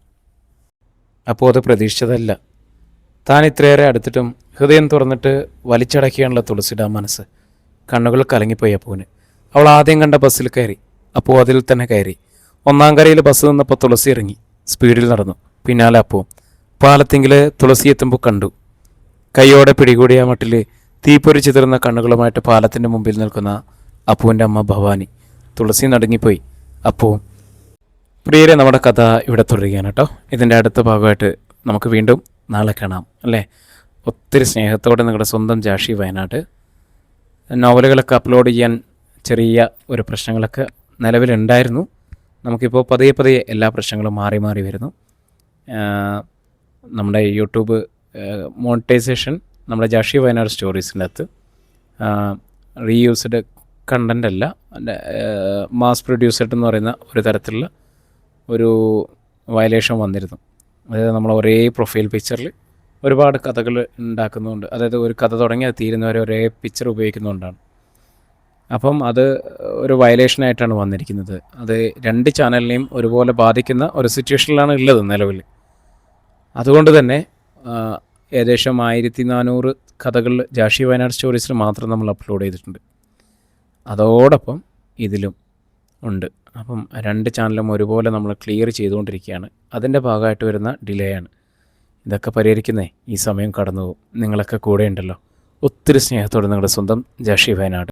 അപ്പോൾ അത് പ്രതീക്ഷിച്ചതല്ല. താൻ ഇത്രയേറെ അടുത്തിട്ടും ഹൃദയം തുറന്നിട്ട് വലിച്ചടക്കിയാണല്ലോ തുളസിയുടെ ആ മനസ്സ്. കണ്ണുകൾ കലങ്ങിപ്പോയി അപ്പുവിന്. അവൾ ആദ്യം കണ്ട ബസ്സിൽ കയറി. അപ്പോൾ അതിൽ തന്നെ കയറി. 1-ാം കരയിൽ ബസ് നിന്നപ്പോൾ തുളസി ഇറങ്ങി. സ്പീഡിൽ നടന്നു. പിന്നാലെ അപ്പവും. പാലത്തിങ്കിൽ തുളസി എത്തുമ്പോൾ കണ്ടു. കൈയോടെ പിടികൂടിയ മട്ടിൽ തീപ്പൊരി ചിതറുന്ന കണ്ണുകളുമായിട്ട് പാലത്തിൻ്റെ മുമ്പിൽ നിൽക്കുന്ന അപ്പുവിൻ്റെ അമ്മ ഭവാനി. തുളസി നടുങ്ങിപ്പോയി. അപ്പവും. പ്രിയരെ, നമ്മുടെ കഥ ഇവിടെ തുടരുകയാണ് കേട്ടോ. ഇതിൻ്റെ അടുത്ത ഭാഗമായിട്ട് നമുക്ക് വീണ്ടും നാളെ കാണാം അല്ലേ. ഒത്തിരി സ്നേഹത്തോടെ നിങ്ങളുടെ സ്വന്തം ജാഷി വയനാട്. നോവലുകളൊക്കെ അപ്ലോഡ് ചെയ്യാൻ ചെറിയ ഒരു പ്രശ്നങ്ങളൊക്കെ നിലവിലുണ്ടായിരുന്നു. നമുക്കിപ്പോൾ പതിയെ എല്ലാ പ്രശ്നങ്ങളും മാറി മാറി വരുന്നു. നമ്മുടെ യൂട്യൂബ് മോണിറ്റൈസേഷൻ നമ്മുടെ ജാഷി വയനാട് സ്റ്റോറീസിൻ്റെ അകത്ത് റീയൂസ്ഡ് കണ്ടൻ്റ് അല്ല, മാസ് പ്രൊഡ്യൂസഡ് എന്ന് പറയുന്ന ഒരു തരത്തിലുള്ള ഒരു വയലേഷൻ വന്നിരുന്നു. അതായത് നമ്മൾ ഒരേ പ്രൊഫൈൽ പിക്ചറിൽ ഒരുപാട് കഥകൾ ഉണ്ടാക്കുന്നുണ്ട്. അതായത് ഒരു കഥ തുടങ്ങി അത് തീരുന്നവരെ ഒരേ പിക്ചർ ഉപയോഗിക്കുന്നതുകൊണ്ടാണ്. അപ്പം അത് ഒരു വയലേഷനായിട്ടാണ് വന്നിരിക്കുന്നത്. അത് 2 ചാനലിനെയും ഒരുപോലെ ബാധിക്കുന്ന ഒരു സിറ്റുവേഷനിലാണ് ഉള്ളത് നിലവിൽ. അതുകൊണ്ട് തന്നെ ഏകദേശം 1400 കഥകൾ ജാഷി വയനാട് സ്റ്റോറീസിൽ മാത്രം നമ്മൾ അപ്ലോഡ് ചെയ്തിട്ടുണ്ട്. അതോടൊപ്പം ഇതിലും ഉണ്ട്. അപ്പം 2 ചാനലും ഒരുപോലെ നമ്മൾ ക്ലിയർ ചെയ്തുകൊണ്ടിരിക്കുകയാണ്. അതിൻ്റെ ഭാഗമായിട്ട് വരുന്ന ഡിലേ ആണ്. ഇതൊക്കെ പരിഹരിക്കുന്നേ ഈ സമയം കടന്നു പോകും. നിങ്ങളൊക്കെ കൂടെ ഉണ്ടല്ലോ. ഒത്തിരി സ്നേഹത്തോടെ നിങ്ങളുടെ സ്വന്തം ജാഷി വയനാട്.